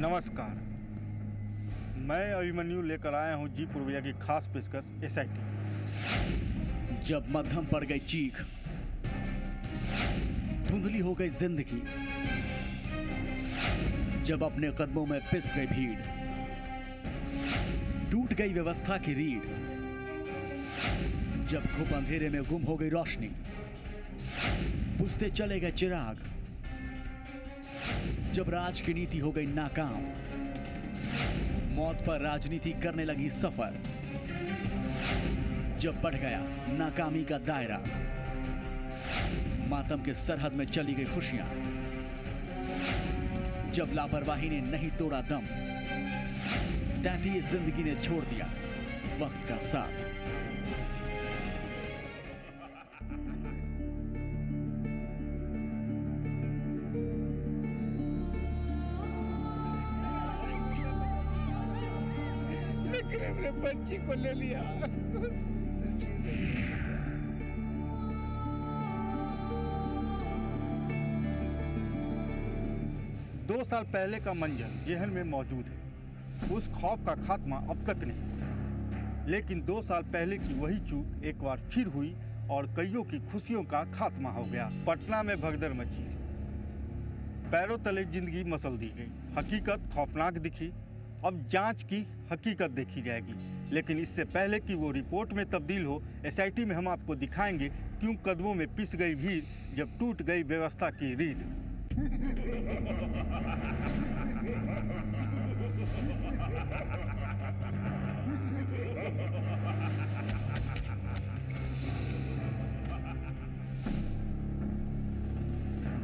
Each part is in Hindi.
नमस्कार, मैं अभिमन्यु लेकर आया हूं जी पूर्विया की खास पेशकश SIT। जब मध्यम पड़ गई चीख, धुंधली हो गई जिंदगी, जब अपने कदमों में पिस गई भीड़, टूट गई व्यवस्था की रीढ़, जब घुप अंधेरे में गुम हो गई रोशनी, बुझते चले गए चिराग, जब राज की नीति हो गई नाकाम, मौत पर राजनीति करने लगी सफर, जब बढ़ गया नाकामी का दायरा, मातम के सरहद में चली गई खुशियां, जब लापरवाही ने नहीं तोड़ा दम, तैती जिंदगी ने छोड़ दिया वक्त का साथ। मेरे बच्ची को ले लिया। 2 साल पहले का मंजर जेहन में मौजूद है। उस खौफ का खात्मा अब तक नहीं, लेकिन 2 साल पहले की वही चूक एक बार फिर हुई और कईयों की खुशियों का खात्मा हो गया। पटना में भगदड़ मची, पैरों तले जिंदगी मसल दी गई, हकीकत खौफनाक दिखी। अब जांच की हकीकत देखी जाएगी, लेकिन इससे पहले कि वो रिपोर्ट में तब्दील हो, SIT में हम आपको दिखाएंगे क्यों कदमों में पिस गई भीड़, जब टूट गई व्यवस्था की रीढ़।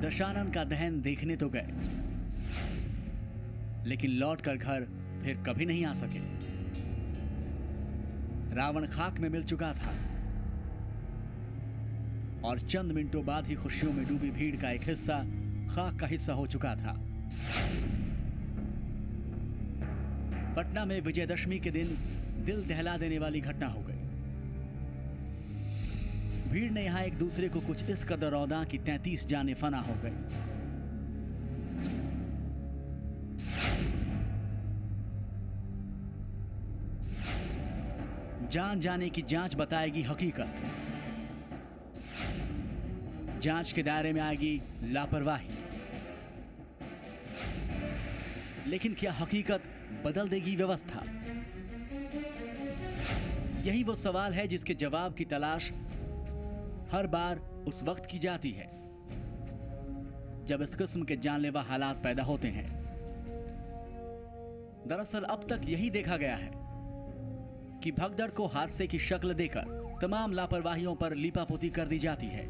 दशानन का दहन देखने तो गए, लेकिन लौट कर घर फिर कभी नहीं आ सके। रावण खाक में मिल चुका था और चंद मिनटों बाद ही खुशियों में डूबी भीड़ का एक हिस्सा खाक का हिस्सा हो चुका था। पटना में विजयदशमी के दिन दिल दहला देने वाली घटना हो गई। भीड़ ने यहां एक दूसरे को कुछ इस कदर रौंदा कि 33 जाने फना हो गई। जान जाने की जांच बताएगी हकीकत, जांच के दायरे में आएगी लापरवाही, लेकिन क्या हकीकत बदल देगी व्यवस्था? यही वो सवाल है जिसके जवाब की तलाश हर बार उस वक्त की जाती है जब इस किस्म के जानलेवा हालात पैदा होते हैं। दरअसल अब तक यही देखा गया है कि भगदड़ को हादसे की शक्ल देकर तमाम लापरवाहियों पर लीपापोती कर दी जाती है,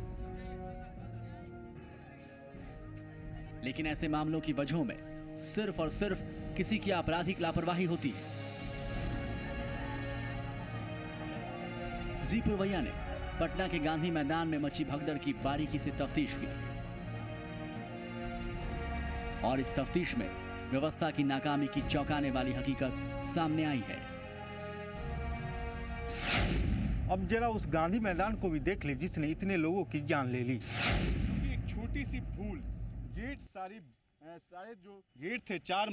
लेकिन ऐसे मामलों की वजहों में सिर्फ और सिर्फ किसी की आपराधिक लापरवाही होती है। जी पूर्विया ने पटना के गांधी मैदान में मची भगदड़ की बारीकी से तफ्तीश की और इस तफ्तीश में व्यवस्था की नाकामी की चौंकाने वाली हकीकत सामने आई है। अब जरा उस गांधी मैदान को भी देख ले जिसने इतने लोगों की जान ले ली। क्योंकि एक छोटी सी भूल, गेट सारे जो गेट थे, 4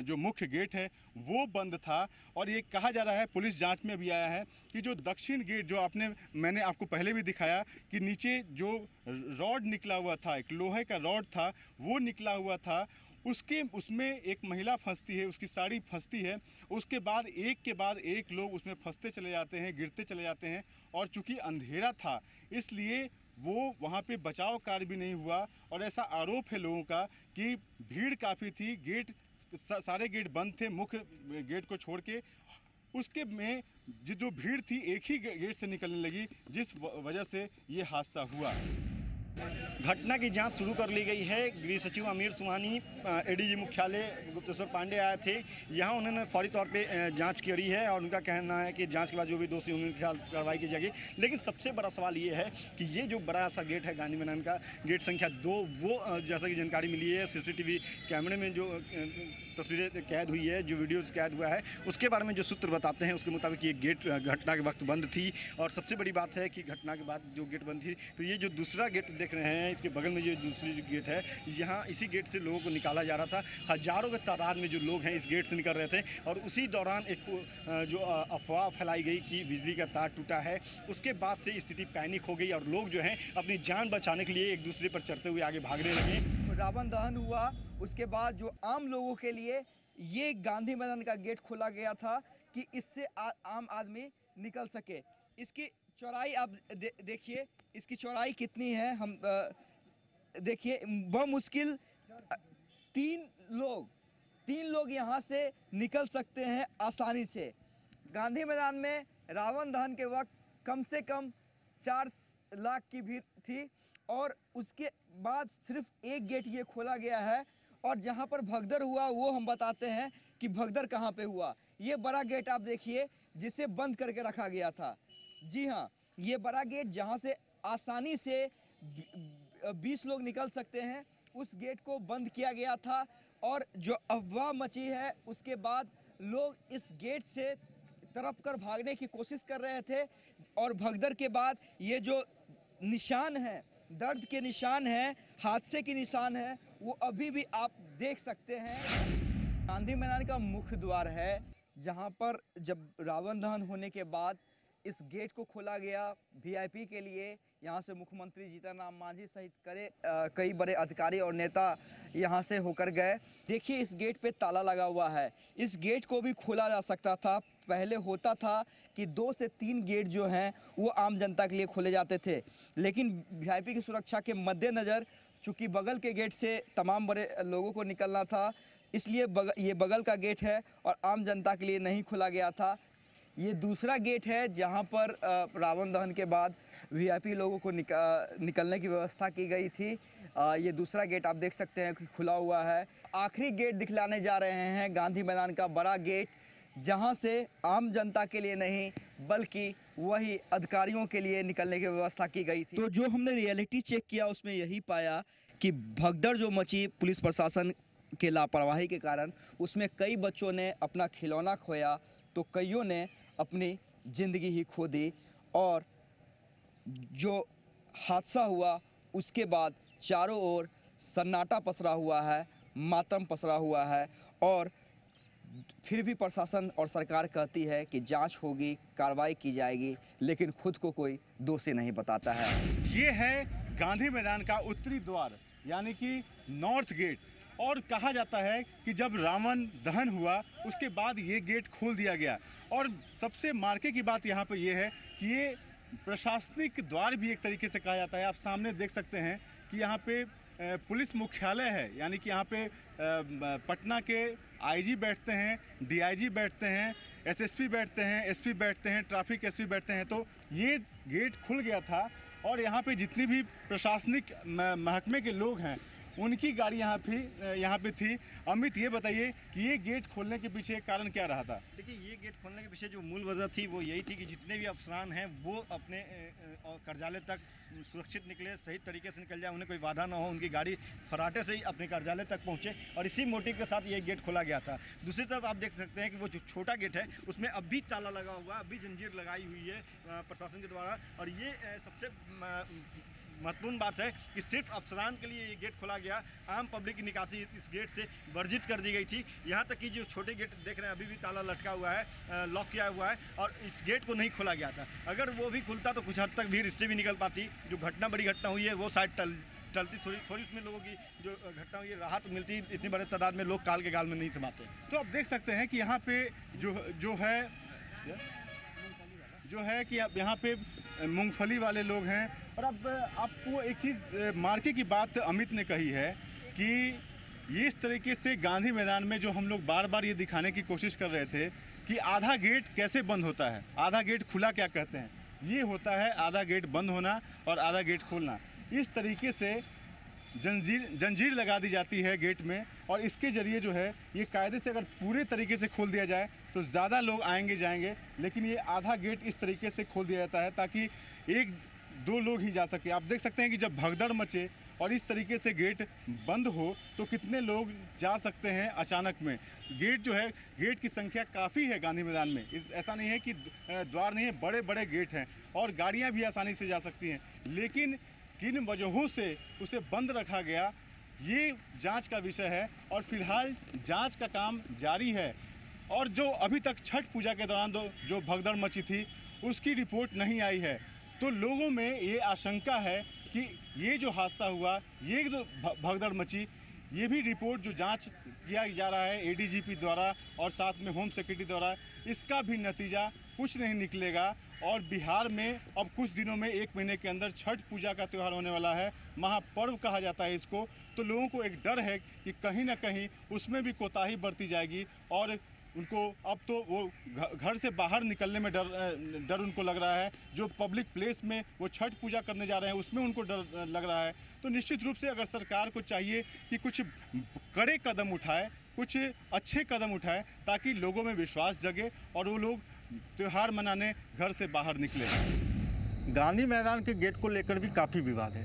जो मुख्य गेट है वो बंद था। और ये कहा जा रहा है, पुलिस जांच में भी आया है कि जो दक्षिण गेट जो मैंने आपको पहले भी दिखाया कि नीचे जो रॉड निकला हुआ था, एक लोहे का रॉड था वो निकला हुआ था, उसमें एक महिला फंसती है, उसकी साड़ी फंसती है, उसके बाद एक लोग उसमें फंसते चले जाते हैं, गिरते चले जाते हैं। और चूंकि अंधेरा था इसलिए वो वहाँ पे बचाव कार्य भी नहीं हुआ। और ऐसा आरोप है लोगों का कि भीड़ काफ़ी थी, सारे गेट बंद थे मुख्य गेट को छोड़ के। उसके में जो भीड़ थी एक ही गेट से निकलने लगी, जिस वजह से ये हादसा हुआ। घटना की जांच शुरू कर ली गई है। गृह सचिव आमिर सुबहानी ADG मुख्यालय गुप्तेश्वर पांडे आए थे। यहाँ उन्होंने फौरी तौर पे जांच करी है और उनका कहना है कि जांच के बाद जो भी दोषी होंगे उनके खिलाफ कार्रवाई की जाएगी। लेकिन सबसे बड़ा सवाल ये है कि ये जो बड़ा सा गेट है गांधी मैदान का, गेट संख्या 2, वो जैसा कि जानकारी मिली है CCTV कैमरे में जो तस्वीरें कैद हुई है, जो वीडियोज़ कैद हुआ है, उसके बारे में जो सूत्र बताते हैं उसके मुताबिक ये गेट घटना के वक्त बंद थी। और सबसे बड़ी बात है कि घटना के बाद जो गेट बंद थी, तो ये जो दूसरा गेट देख रहे हैं, इसके बगल में जो दूसरी गेट है, यहाँ इसी गेट से लोगों को निकाला जा रहा था। हज़ारों की तादाद में जो लोग हैं इस गेट से निकल रहे थे और उसी दौरान एक जो अफवाह फैलाई गई कि बिजली का तार टूटा है, उसके बाद से स्थिति पैनिक हो गई और लोग जो हैं अपनी जान बचाने के लिए एक दूसरे पर चढ़ते हुए आगे भागने लगे। रावण दहन हुआ, उसके बाद जो आम लोगों के लिए ये गांधी मैदान का गेट खोला गया था कि इससे आम आदमी निकल सके। इसकी चौड़ाई आप देखिए, इसकी चौड़ाई कितनी है, हम देखिए बमुश्किल तीन लोग यहाँ से निकल सकते हैं आसानी से। गांधी मैदान में रावण दहन के वक्त कम से कम 4 लाख की भीड़ थी और उसके बाद सिर्फ एक गेट ये खोला गया है। और जहाँ पर भगदड़ हुआ वो हम बताते हैं कि भगदड़ कहाँ पे हुआ। ये बड़ा गेट आप देखिए जिसे बंद करके रखा गया था। जी हाँ, ये बड़ा गेट जहाँ से आसानी से 20 लोग निकल सकते हैं, उस गेट को बंद किया गया था। और जो अफवाह मची है उसके बाद लोग इस गेट से तरफ कर भागने की कोशिश कर रहे थे और भगदड़ के बाद ये जो निशान है, दर्द के निशान है, हादसे के निशान है, वो अभी भी आप देख सकते हैं। गांधी मैदान का मुख्य द्वार है जहां पर जब रावण दहन होने के बाद इस गेट को खोला गया वीआईपी के लिए। यहां से मुख्यमंत्री जीतन राम मांझी सहित कई बड़े अधिकारी और नेता यहां से होकर गए। देखिए इस गेट पे ताला लगा हुआ है, इस गेट को भी खोला जा सकता था। पहले होता था कि 2 से 3 गेट जो हैं वो आम जनता के लिए खोले जाते थे, लेकिन वीआईपी की सुरक्षा के मद्देनज़र चूँकि बगल के गेट से तमाम बड़े लोगों को निकलना था, इसलिए ये बगल का गेट है और आम जनता के लिए नहीं खोला गया था। ये दूसरा गेट है जहां पर रावण दहन के बाद वीआईपी लोगों को निकलने की व्यवस्था की गई थी। ये दूसरा गेट आप देख सकते हैं कि खुला हुआ है। आखिरी गेट दिखलाने जा रहे हैं गांधी मैदान का बड़ा गेट, जहां से आम जनता के लिए नहीं बल्कि वही अधिकारियों के लिए निकलने की व्यवस्था की गई थी। तो जो हमने रियलिटी चेक किया उसमें यही पाया कि भगदड़ जो मची पुलिस प्रशासन के लापरवाही के कारण, उसमें कई बच्चों ने अपना खिलौना खोया तो कईयों ने अपनी ज़िंदगी ही खो दी। और जो हादसा हुआ उसके बाद चारों ओर सन्नाटा पसरा हुआ है, मातम पसरा हुआ है और फिर भी प्रशासन और सरकार कहती है कि जांच होगी, कार्रवाई की जाएगी, लेकिन खुद को कोई दोषी नहीं बताता है। ये है गांधी मैदान का उत्तरी द्वार यानी कि नॉर्थ गेट। और कहा जाता है कि जब रावण दहन हुआ उसके बाद ये गेट खोल दिया गया। और सबसे मार्के की बात यहाँ पे ये है कि ये प्रशासनिक द्वार भी एक तरीके से कहा जाता है। आप सामने देख सकते हैं कि यहाँ पे पुलिस मुख्यालय है, यानी कि यहाँ पे पटना के आईजी बैठते हैं, डीआईजी बैठते हैं, एसएसपी बैठते हैं, एसपी बैठते हैं, ट्रैफिक एसपी बैठते हैं। तो ये गेट खुल गया था और यहाँ पे जितनी भी प्रशासनिक महकमे के लोग हैं उनकी गाड़ी यहाँ पे थी। अमित, ये बताइए कि ये गेट खोलने के पीछे कारण क्या रहा था? देखिए, ये गेट खोलने के पीछे जो मूल वजह थी वो यही थी कि जितने भी अफसरान हैं वो अपने कार्यालय तक सुरक्षित निकले, सही तरीके से निकल जाए, उन्हें कोई बाधा ना हो, उनकी गाड़ी फराटे से ही अपने कार्यालय तक पहुंचे। और इसी मोटिव के साथ ये गेट खोला गया था। दूसरी तरफ आप देख सकते हैं कि वो जो छोटा गेट है उसमें अब भी ताला लगा हुआ, अभी जंजीर लगाई हुई है प्रशासन के द्वारा। और ये सबसे महत्वपूर्ण बात है कि सिर्फ अफसरान के लिए ये गेट खोला गया, आम पब्लिक की निकासी इस गेट से वर्जित कर दी गई थी। यहाँ तक कि जो छोटे गेट देख रहे हैं अभी भी ताला लटका हुआ है, लॉक किया हुआ है और इस गेट को नहीं खोला गया था। अगर वो भी खुलता तो कुछ हद तक भीड़ इससे भी निकल पाती। जो बड़ी घटना हुई है वो शायद टलती, थोड़ी उसमें लोगों की जो घटना हुई है राहत मिलती। इतनी बड़े तादाद में लोग काल के गाल में नहीं समाते। तो आप देख सकते हैं कि यहाँ पे जो है कि अब यहाँ पे मूंगफली वाले लोग हैं। और अब आपको एक चीज़ मार्के की बात अमित ने कही है कि ये इस तरीके से गांधी मैदान में जो हम लोग बार बार ये दिखाने की कोशिश कर रहे थे कि आधा गेट कैसे बंद होता है, आधा गेट खुला क्या कहते हैं, ये होता है आधा गेट बंद होना और आधा गेट खोलना। इस तरीके से जंजीर लगा दी जाती है गेट में और इसके ज़रिए जो है ये कायदे से अगर पूरे तरीके से खोल दिया जाए तो ज़्यादा लोग आएंगे जाएंगे, लेकिन ये आधा गेट इस तरीके से खोल दिया जाता है ताकि 1-2 लोग ही जा सके। आप देख सकते हैं कि जब भगदड़ मचे और इस तरीके से गेट बंद हो तो कितने लोग जा सकते हैं अचानक में। गेट जो है, गेट की संख्या काफ़ी है गांधी मैदान में, ऐसा नहीं है कि द्वार नहीं है, बड़े बड़े गेट हैं और गाड़ियां भी आसानी से जा सकती हैं। लेकिन किन वजहों से उसे बंद रखा गया, ये जांच का विषय है और फिलहाल जांच का काम जारी है। और जो अभी तक छठ पूजा के दौरान जो भगदड़ मची थी उसकी रिपोर्ट नहीं आई है, तो लोगों में ये आशंका है कि ये जो हादसा हुआ, ये जो भगदड़ मची, ये भी रिपोर्ट जो जांच किया जा रहा है एडीजीपी द्वारा और साथ में होम सेक्रेटरी द्वारा, इसका भी नतीजा कुछ नहीं निकलेगा। और बिहार में अब कुछ दिनों में, 1 महीने के अंदर छठ पूजा का त्यौहार होने वाला है, महापर्व कहा जाता है इसको, तो लोगों को एक डर है कि कहीं ना कहीं उसमें भी कोताही बरती जाएगी और उनको अब तो वो घर से बाहर निकलने में डर उनको लग रहा है। जो पब्लिक प्लेस में वो छठ पूजा करने जा रहे हैं उसमें उनको डर लग रहा है। तो निश्चित रूप से अगर सरकार को चाहिए कि कुछ कड़े कदम उठाए, कुछ अच्छे कदम उठाए, ताकि लोगों में विश्वास जगे और वो लोग त्यौहार मनाने घर से बाहर निकले। गांधी मैदान के गेट को लेकर भी काफ़ी विवाद है।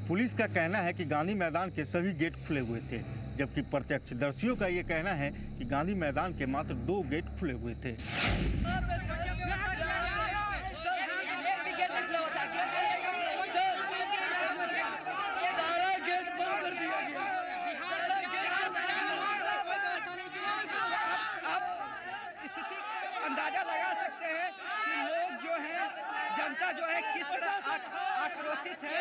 पुलिस का कहना है कि गांधी मैदान के सभी गेट खुले हुए थे, जबकि प्रत्यक्षदर्शियों का ये कहना है कि गांधी मैदान के मात्र 2 गेट खुले हुए थे। अंदाजा लगा सकते हैं कि लोग जो हैं, जनता जो है किस तरह आक्रोशित है।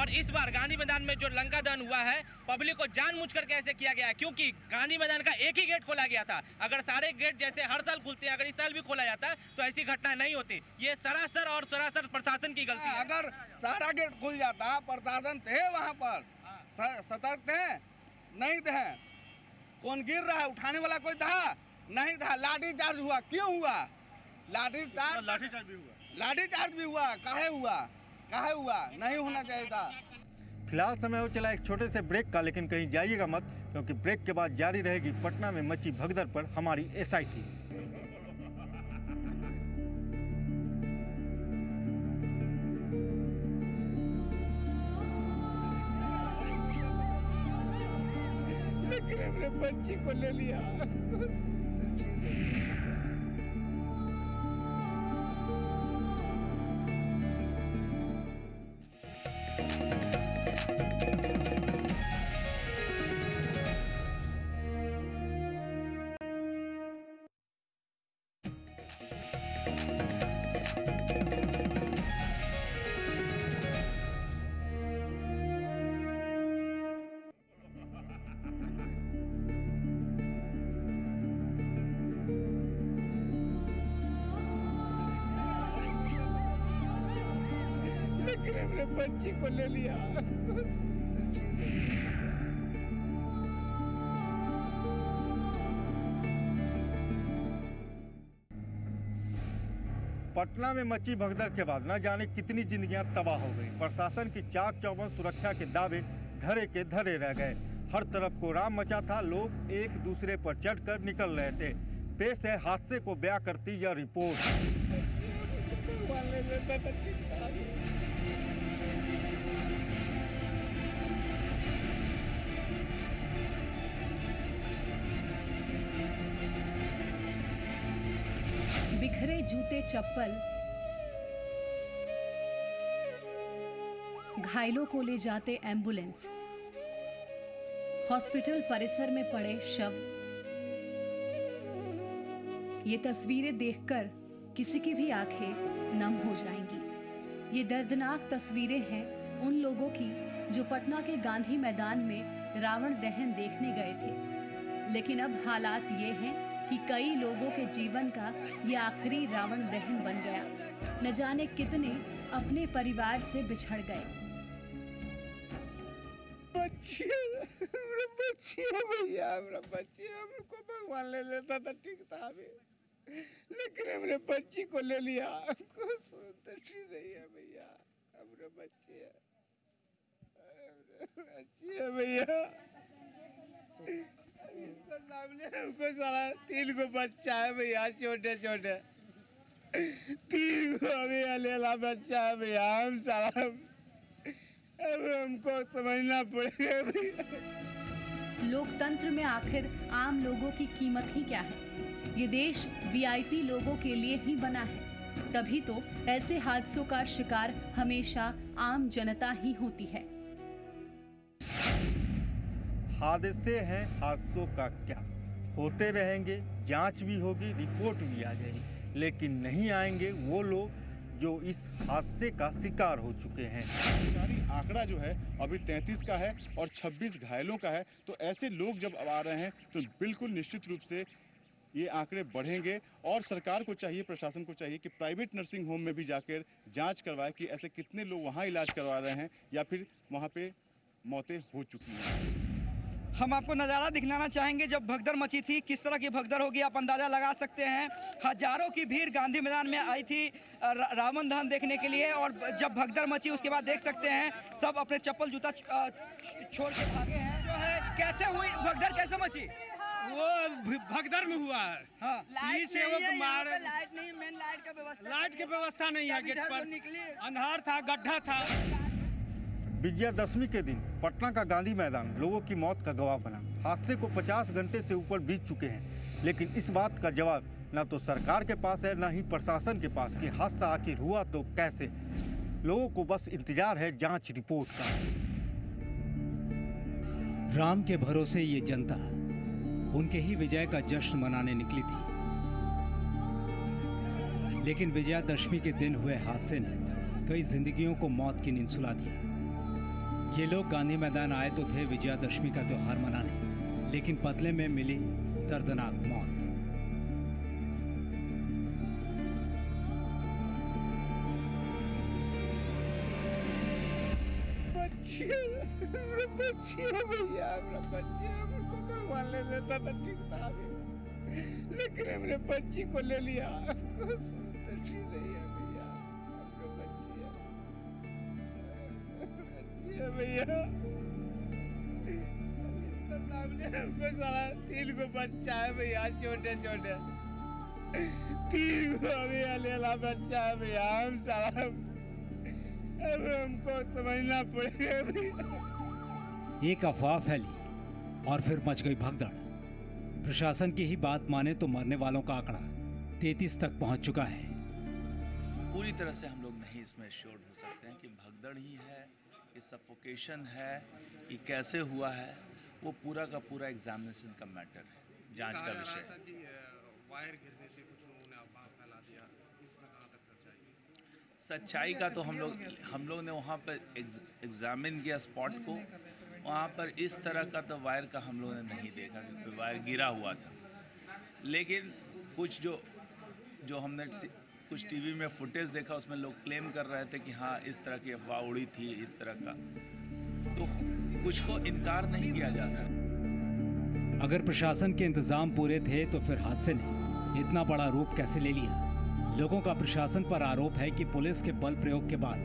और इस बार गांधी मैदान में जो लंका दहन हुआ है, पब्लिक को जानबूझकर कैसे किया गया है, क्योंकि गांधी मैदान का एक ही गेट खोला गया था। अगर सारे गेट जैसे हर साल खुलते हैं, अगर इस साल भी खोला जाता तो ऐसी घटना नहीं होती। ये सरासर प्रशासन की गलती है। अगर सारा गेट खुल जाता, प्रशासन थे वहाँ पर, सतर्क थे, नहीं थे। कौन गिर रहा है, उठाने वाला कोई था? नहीं था। लाठी चार्ज हुआ, क्यों हुआ? लाठी चार्ज भी हुआ, काहे हुआ? नहीं होना चाहिए था। फिलहाल समय हो चला एक छोटे से ब्रेक का, लेकिन कहीं जाइएगा मत, क्योंकि ब्रेक के बाद जारी रहेगी पटना में मची भगदड़ पर हमारी SIT। लेकिन मेरे बच्ची को ले लिया। मेरे बच्ची को ले लिया। पटना में मची भगदड़ के बाद न जाने कितनी जिंदगियां तबाह हो गई। प्रशासन की चाक चौबंद सुरक्षा के दावे धरे के धरे रह गए। हर तरफ को राम मचा था, लोग एक दूसरे पर चढ़कर निकल रहे थे। पेश है हादसे को बयां करती यह रिपोर्ट। बिखरे जूते चप्पल, घायलों को ले जाते एम्बुलेंस, हॉस्पिटल परिसर में पड़े शव। ये तस्वीरें देखकर किसी की भी आंखें नम हो जाएंगी। ये दर्दनाक तस्वीरें हैं उन लोगों की जो पटना के गांधी मैदान में रावण दहन देखने गए थे। लेकिन अब हालात ये हैं कि कई लोगों के जीवन का ये आखिरी रावण दहन बन गया। न जाने कितने अपने परिवार से बिछड़ गए। भैया, मेरा बच्ची हमको भगवान ले लेता था, ठीक था अभी, लेकिन मेरे बच्ची को ले लिया। हमको सुनती नहीं है भैया, हमारे बच्ची है भैया। हमको साला 3 गो बच्चा है भैया, छोटे छोटे 3 गो अभी लेला बच्चा है भैया। हम साला अब हमको समझना पड़ेगा भैया। लोकतंत्र में आखिर आम लोगों की कीमत ही क्या है? ये देश वीआईपी लोगों के लिए ही बना है, तभी तो ऐसे हादसों का शिकार हमेशा आम जनता ही होती है। हादसे हैं, हादसों का क्या, होते रहेंगे, जांच भी होगी, रिपोर्ट भी आ जाएगी, लेकिन नहीं आएंगे वो लोग जो इस हादसे का शिकार हो चुके हैं। सरकारी आंकड़ा जो है अभी 33 का है और 26 घायलों का है। तो ऐसे लोग जब अब आ रहे हैं तो बिल्कुल निश्चित रूप से ये आंकड़े बढ़ेंगे और सरकार को चाहिए, प्रशासन को चाहिए कि प्राइवेट नर्सिंग होम में भी जाकर जांच करवाए कि ऐसे कितने लोग वहाँ इलाज करवा रहे हैं या फिर वहाँ पे मौतें हो चुकी हैं। हम आपको नज़ारा दिखलाना चाहेंगे जब भगदड़ मची थी, किस तरह की भगदड़ होगी आप अंदाज़ा लगा सकते हैं। हजारों की भीड़ गांधी मैदान में आई थी रावण दहन देखने के लिए, और जब भगदड़ मची उसके बाद देख सकते हैं सब अपने चप्पल जूता छोड़ के भागे हैं। जो है कैसे हुई भगदड़, कैसे मची? वो भगदड़ में हुआ है। हाँ, पुलिस है वो मार, लाइट नहीं, मेन लाइट का व्यवस्था, लाइट की व्यवस्था नहीं है, गेट पर अंधार था, गड्ढा था। विजयादशमी के दिन पटना का गांधी मैदान लोगों की मौत का गवाह बना। हादसे को 50 घंटे से ऊपर बीत चुके हैं, लेकिन इस बात का जवाब न तो सरकार के पास है न ही प्रशासन के पास कि हादसा आखिर हुआ तो कैसे। लोगों को बस इंतजार है जांच रिपोर्ट का। राम के भरोसे ये जनता उनके ही विजय का जश्न मनाने निकली थी, लेकिन विजयादशमी के दिन हुए हादसे ने कई जिंदगियों को मौत की नींद सुला दिया। ये लोग गांधी मैदान आए तो थे विजयादशमी का त्योहार मनाने, लेकिन बदले में मिली दर्दनाक मौत। भैया भगवान ले लेता तो ठीक था, लेकिन हमने बच्ची को ले लिया। नहीं है भैया, भैया हमको साला 3 को बच्चा है भैया, छोटे छोटे 3 को अभी लेला बच्चा है भैया। हम साला अब हमको समझना पड़ेगा भैया। एक अफवाह फैली और फिर मच गई भगदड़। प्रशासन की ही बात माने तो मरने वालों का आंकड़ा 33 तक पहुंच चुका है। पूरी तरह से हम लोग नहीं इसमें श्योर हो सकते हैं कि भगदड़ ही है, ये सफोकेशन है, ये कैसे हुआ है, वो पूरा का पूरा एग्जामिनेशन का मैटर है, जांच का विषय। वायर गिरने से कुछ लोगों ने अफवाह फैला दिया, इसमें कहां तक सच्चाई? सच्चाई का तो हम लोग ने वहाँ पर एग्जामिन किया स्पॉट को, वहाँ पर इस तरह का तो वायर का हम लोगों ने नहीं देखा क्योंकि वायर गिरा हुआ था। लेकिन कुछ जो हमने कुछ टीवी में फुटेज देखा उसमें लोग क्लेम कर रहे थे कि हाँ इस तरह की अफवाह उड़ी थी, इस तरह का, तो कुछ को इनकार नहीं किया जा सकता। अगर प्रशासन के इंतजाम पूरे थे तो फिर हादसे ने इतना बड़ा रूप कैसे ले लिया? लोगों का प्रशासन पर आरोप है कि पुलिस के बल प्रयोग के बाद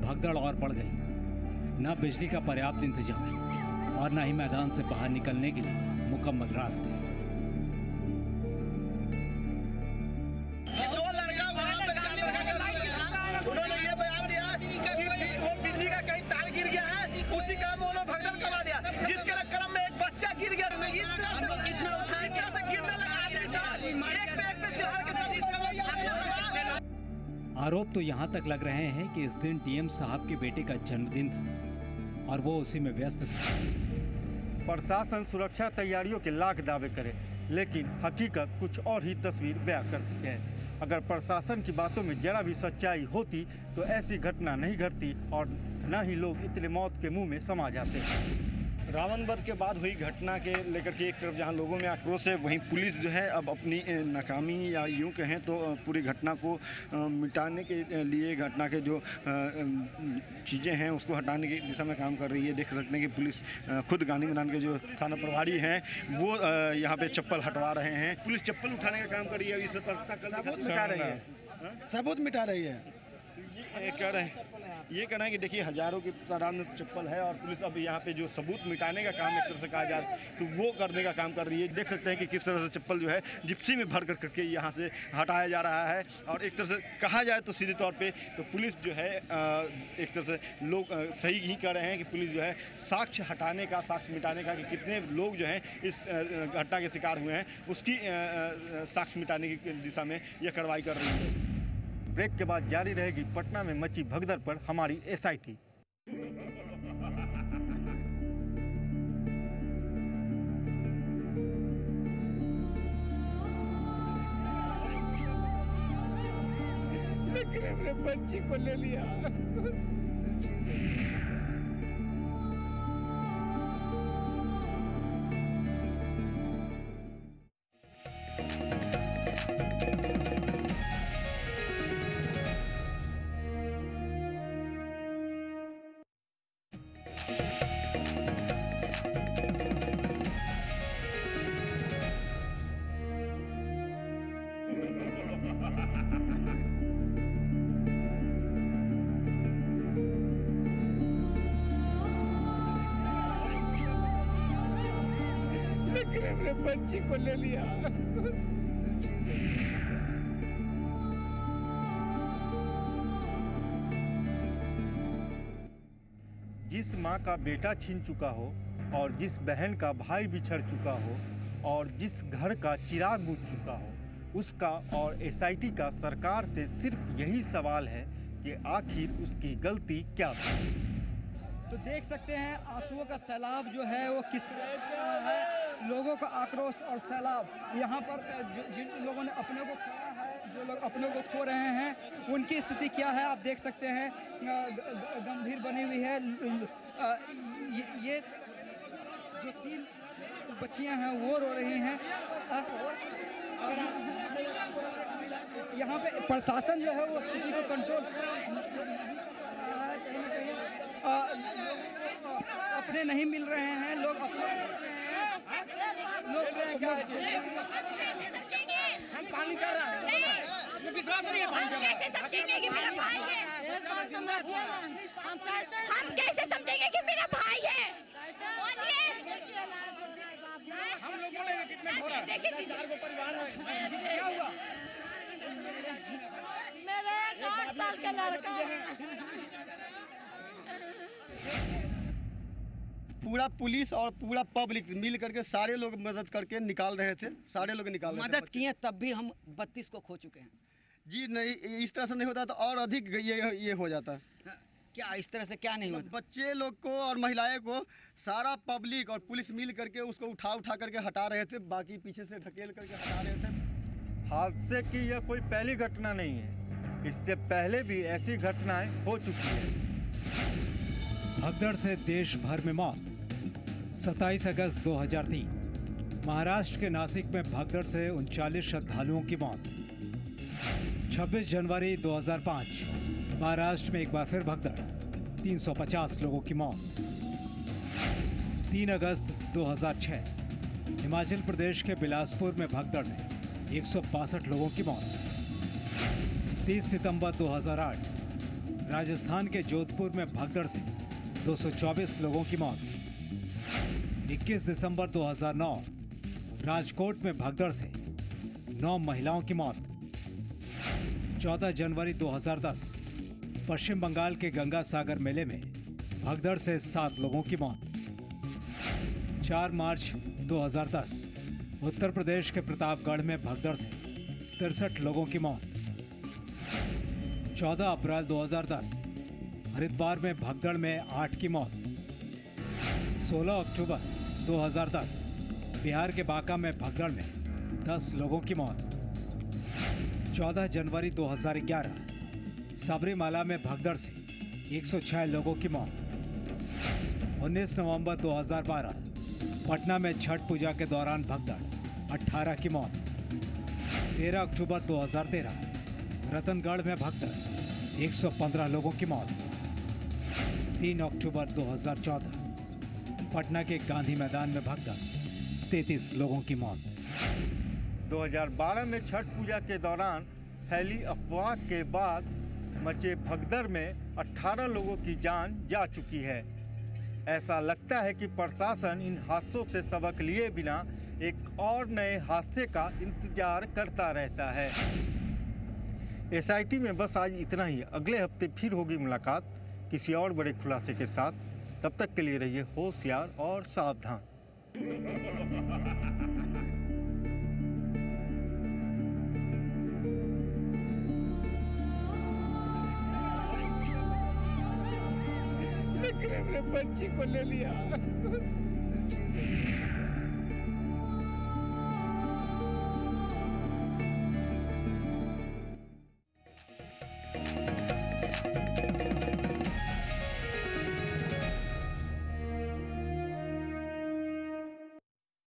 भगदड़ और बढ़ गई। न बिजली का पर्याप्त इंतजाम और न ही मैदान से बाहर निकलने के लिए मुकम्मल रास्ते। उन्होंने ये बयान दिया कि वो बिजली का कहीं तार गिर गया है, उसी क्रम में उन्होंने भगदड़ करवा दिया, जिसके क्रम में एक बच्चा गिर गया। इस तरह से गिरने लगा आदमी साहब, एक पे जहर के साथ इस आरोप तो यहाँ तक लग रहे हैं कि इस दिन डीएम साहब के बेटे का जन्मदिन था और वो उसी में व्यस्त था। प्रशासन सुरक्षा तैयारियों के लाख दावे करे, लेकिन हकीकत कुछ और ही तस्वीर बयां करती है। अगर प्रशासन की बातों में जरा भी सच्चाई होती तो ऐसी घटना नहीं घटती और न ही लोग इतने मौत के मुंह में समा जाते। रावण वध के बाद हुई घटना के लेकर के एक तरफ जहां लोगों में आक्रोश है, वहीं पुलिस जो है अब अपनी नाकामी या यूं कहें तो पूरी घटना को मिटाने के लिए, घटना के जो चीज़ें हैं उसको हटाने की दिशा में काम कर रही है। देख सकते हैं कि पुलिस खुद गांधी मैदान के जो थाना प्रभारी हैं वो यहाँ पे चप्पल हटवा रहे हैं। पुलिस चप्पल उठाने का काम कर रही है, इस सतर्कता सबूत मिटा रही है, सबूत मिटा रही है। कह रहे हैं ये कहना है कि देखिए हज़ारों की तादाद में चप्पल है और पुलिस अब यहाँ पे जो सबूत मिटाने का काम एक तरह से कहा जाए तो वो करने का काम कर रही है। देख सकते हैं कि किस तरह से चप्पल जो है जिप्सी में भर करके यहाँ से हटाया जा रहा है और एक तरह से कहा जाए तो सीधे तौर पे तो पुलिस जो है एक तरह से लोग सही ही कह रहे हैं कि पुलिस जो है साक्ष्य हटाने का, साक्ष्य मिटाने का, कि कितने लोग जो हैं इस घटना के शिकार हुए हैं उसकी साक्ष्य मिटाने की दिशा में यह कार्रवाई कर रही है। ब्रेक के बाद जारी रहेगी पटना में मची भगदड़ पर हमारी SIT। लेकिन मेरे बच्ची को ले लिया। मेरे बच्ची को ले लिया। जिस माँ का बेटा छीन चुका हो और जिस बहन का भाई बिछड़ चुका हो और जिस घर का चिराग बुझ चुका हो उसका और SIT का सरकार से सिर्फ यही सवाल है कि आखिर उसकी गलती क्या थी। तो देख सकते हैं आंसुओं का सैलाब जो है वो किस तरह का है, लोगों का आक्रोश और सैलाब। यहाँ पर जिन लोगों ने अपने को खोया है, जो लोग अपने को खो रहे हैं, उनकी स्थिति क्या है आप देख सकते हैं, गंभीर बनी हुई है। ये जो 3 बच्चियां हैं वो रो रही हैं। यहाँ पे प्रशासन जो है वो स्थिति को कंट्रोल अपने नहीं मिल रहे हैं, लोग अपने हम पानी चाह रहे हैं, विश्वास नहीं है पानी चाह रहा है। कैसे समझेंगे कि मेरा भाई है? हम कैसे समझेंगे कि मेरा भाई है? बोलिए। हम लोग बोलेंगे कितने हो रहा है? 4 को परिवार है, क्या हुआ? मेरे 8 साल का लड़का है। पूरा पुलिस और पूरा पब्लिक मिल करके सारे लोग मदद करके निकाल रहे थे, सारे लोग निकाल रहे थे। मदद किए तब भी हम 32 को खो चुके हैं जी। नहीं, इस तरह से नहीं होता तो और अधिक ये हो जाता। क्या इस तरह से क्या नहीं होता? बच्चे लोग को और महिलाएं को सारा पब्लिक और पुलिस मिल करके उसको उठा करके हटा रहे थे, बाकी पीछे से ढकेल करके हटा रहे थे। हादसे की यह कोई पहली घटना नहीं है, इससे पहले भी ऐसी घटनाएं हो चुकी है। भगदड़ से देश भर में मौत। 27 अगस्त 2003 महाराष्ट्र के नासिक में भगदड़ से 39 श्रद्धालुओं की मौत। 26 जनवरी 2005 महाराष्ट्र में एक बार फिर भगदड़, 350 लोगों की मौत। 3 अगस्त 2006 हिमाचल प्रदेश के बिलासपुर में भगदड़ में 162 लोगों की मौत। 30 सितंबर 2008 राजस्थान के जोधपुर में भगदड़ से 224 लोगों की मौत। 21 दिसंबर 2009 राजकोट में भगदड़ से 9 महिलाओं की मौत। 14 जनवरी 2010 पश्चिम बंगाल के गंगा सागर मेले में भगदड़ से 7 लोगों की मौत। 4 मार्च 2010 उत्तर प्रदेश के प्रतापगढ़ में भगदड़ से 63 लोगों की मौत। 14 अप्रैल 2010 हरिद्वार में भगदड़ में 8 की मौत। 16 अक्टूबर 2010 बिहार के बांका में भगदड़ में 10 लोगों की मौत। 14 जनवरी 2011 सबरीमाला में भगदड़ से 106 लोगों की मौत। 19 नवंबर 2012 पटना में छठ पूजा के दौरान भगदड़, 18 की मौत। 13 अक्टूबर 2013 रतनगढ़ में भगदड़, 115 लोगों की मौत। 3 अक्टूबर 2014 पटना के गांधी मैदान में भगदड़, 33 लोगों की मौत। 2012 में छठ पूजा के दौरान फैली अफवाह के बाद मचे भगदड़ में 18 लोगों की जान जा चुकी है। ऐसा लगता है कि प्रशासन इन हादसों से सबक लिए बिना एक और नए हादसे का इंतजार करता रहता है। SIT में बस आज इतना ही। अगले हफ्ते फिर होगी मुलाकात किसी और बड़े खुलासे के साथ। तब तक के लिए रहिए होशियार और सावधान। लेकिन हमने बच्ची को ले लिया।